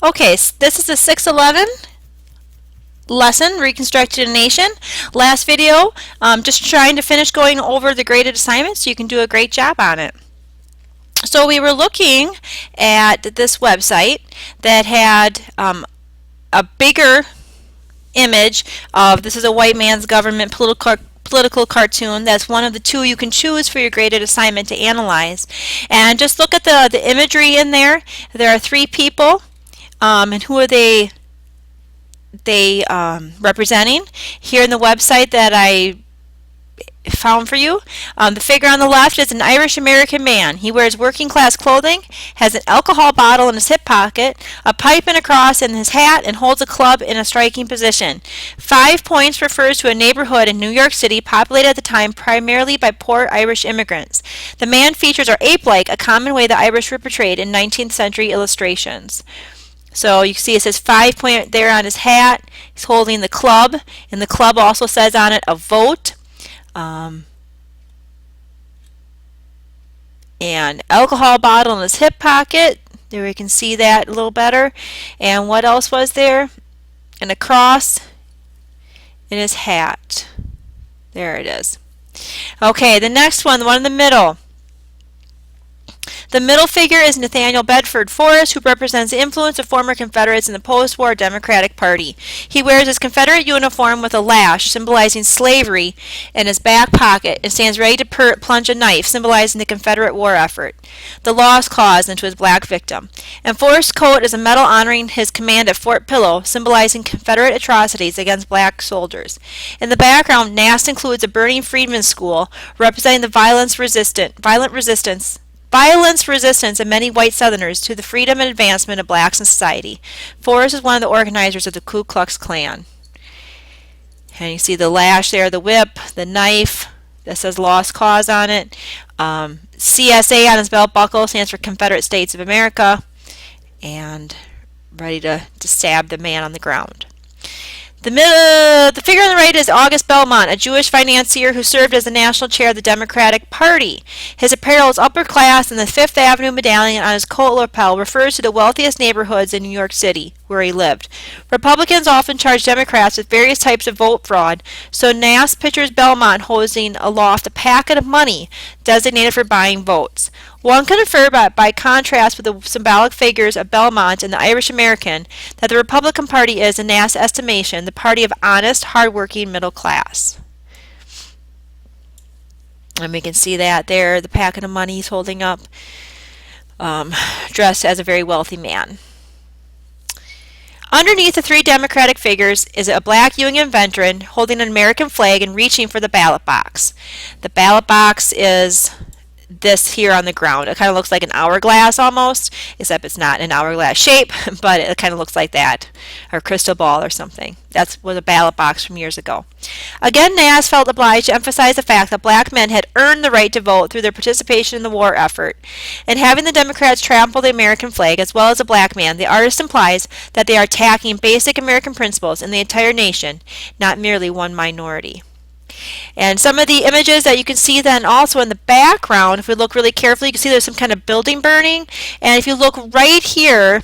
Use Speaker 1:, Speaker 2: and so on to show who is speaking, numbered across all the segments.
Speaker 1: Okay, this is a 611 lesson, Reconstructing a Nation. Last video, just trying to finish going over the graded assignments so you can do a great job on it. So we were looking at this website that had a bigger image of, this is a white man's government political cartoon. That's one of the two you can choose for your graded assignment to analyze. And just look at the imagery in there. There are three people, and who are they representing? Here in the website that I found for you, the figure on the left is an Irish American man. He wears working class clothing, has an alcohol bottle in his hip pocket, a pipe and a cross in his hat, and holds a club in a striking position. 5 points refers to a neighborhood in New York City populated at the time primarily by poor Irish immigrants. The man features are ape-like, a common way the Irish were portrayed in 19th century illustrations. So you can see it says 5 point there on his hat. He's holding the club, and the club also says on it, a vote. And alcohol bottle in his hip pocket. There we can see that a little better. And what else was there? And a cross in his hat. There it is. Okay, the next one, the one in the middle. The middle figure is Nathaniel Bedford Forrest, who represents the influence of former Confederates in the post-war Democratic Party. He wears his Confederate uniform with a lash, symbolizing slavery, in his back pocket, and stands ready to plunge a knife, symbolizing the Confederate war effort, the lost cause, into his black victim. And Forrest's coat is a medal honoring his command at Fort Pillow, symbolizing Confederate atrocities against black soldiers. In the background, Nast includes a burning freedmen's school, representing the violent resistance of many white Southerners to the freedom and advancement of blacks in society. Forrest is one of the organizers of the Ku Klux Klan. And you see the lash there, the whip, the knife that says Lost Cause on it. CSA on his belt buckle stands for Confederate States of America. And ready to stab the man on the ground. The figure on the right is August Belmont, a Jewish financier who served as the national chair of the Democratic Party. His apparel is upper class, and the Fifth Avenue medallion on his coat lapel refers to the wealthiest neighborhoods in New York City, where he lived. Republicans often charge Democrats with various types of vote fraud, so Nast pictures Belmont holding aloft a packet of money designated for buying votes. One can infer by contrast with the symbolic figures of Belmont and the Irish American that the Republican Party is, in Nast's estimation, the party of honest, hardworking middle class. And we can see that there, the packet of money he's holding up, dressed as a very wealthy man. Underneath the three Democratic figures is a black Union veteran holding an American flag and reaching for the ballot box. The ballot box is this here on the ground. It kind of looks like an hourglass almost, except it's not an hourglass shape, but it kind of looks like that, or a crystal ball or something. That was a ballot box from years ago. Again, Nast felt obliged to emphasize the fact that black men had earned the right to vote through their participation in the war effort. In having the Democrats trample the American flag as well as a black man, the artist implies that they are attacking basic American principles in the entire nation, not merely one minority. And some of the images that you can see then also in the background, if we look really carefully, you can see there's some kind of building burning. And if you look right here,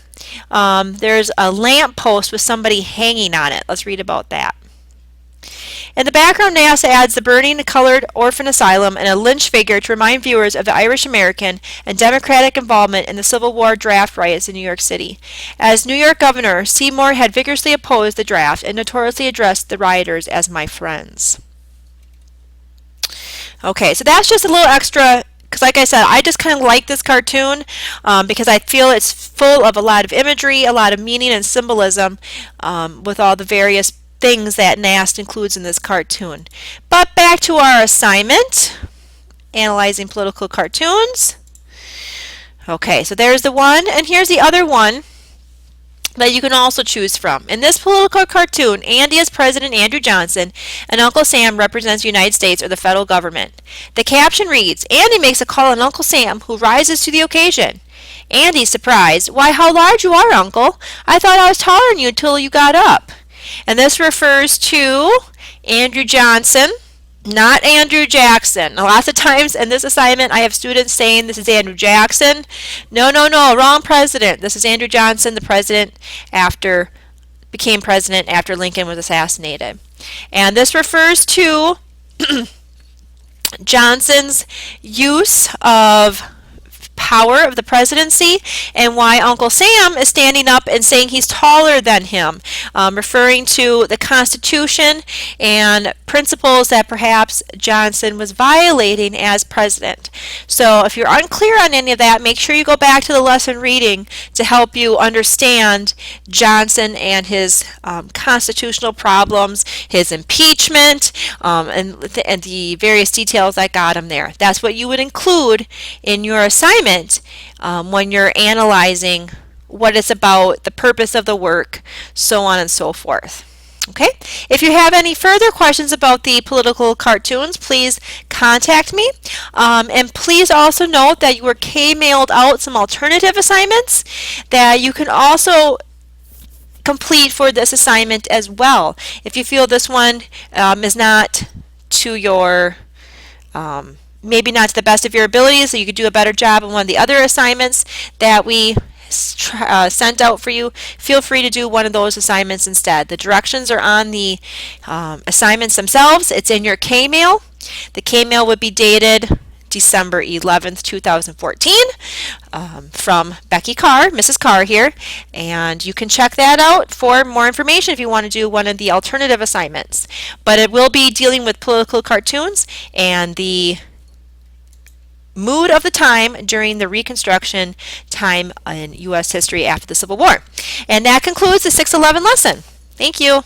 Speaker 1: there's a lamp post with somebody hanging on it. Let's read about that. In the background, Nast adds the burning colored orphan asylum and a lynch figure to remind viewers of the Irish American and Democratic involvement in the Civil War draft riots in New York City. As New York governor, Seymour had vigorously opposed the draft and notoriously addressed the rioters as "my friends." Okay, so that's just a little extra, because like I said, I just kind of like this cartoon because I feel it's full of a lot of imagery, a lot of meaning and symbolism with all the various things that Nast includes in this cartoon. But back to our assignment, analyzing political cartoons. Okay, so there's the one, and here's the other one that you can also choose from. In this political cartoon, Andy is President Andrew Johnson, and Uncle Sam represents the United States or the federal government. The caption reads, Andy makes a call on Uncle Sam, who rises to the occasion. Andy's surprised. Why, how large you are, Uncle. I thought I was taller than you till you got up. And this refers to Andrew Johnson, Not Andrew Jackson. Lots of times in this assignment, I have students saying this is Andrew Jackson. No, no, no, wrong president. This is Andrew Johnson, the president became president after Lincoln was assassinated. And this refers to Johnson's use of power of the presidency and why Uncle Sam is standing up and saying he's taller than him, referring to the Constitution and principles that perhaps Johnson was violating as president. So if you're unclear on any of that, make sure you go back to the lesson reading to help you understand Johnson and his constitutional problems, his impeachment, and the various details that got him there. That's what you would include in your assignment when you're analyzing what it's about, the purpose of the work, so on and so forth. Okay, if you have any further questions about the political cartoons, please contact me. And please also note that you were K-mailed out some alternative assignments that you can also complete for this assignment as well. If you feel this one is not to your maybe not to the best of your abilities, so you could do a better job on one of the other assignments that we sent out for you, feel free to do one of those assignments instead. The directions are on the assignments themselves. It's in your K-mail. The K-mail would be dated December 11th, 2014 from Becky Carr, Mrs. Carr here, and you can check that out for more information if you want to do one of the alternative assignments. But it will be dealing with political cartoons and the mood of the time during the Reconstruction time in U.S. history after the Civil War. And that concludes the 611 lesson. Thank you.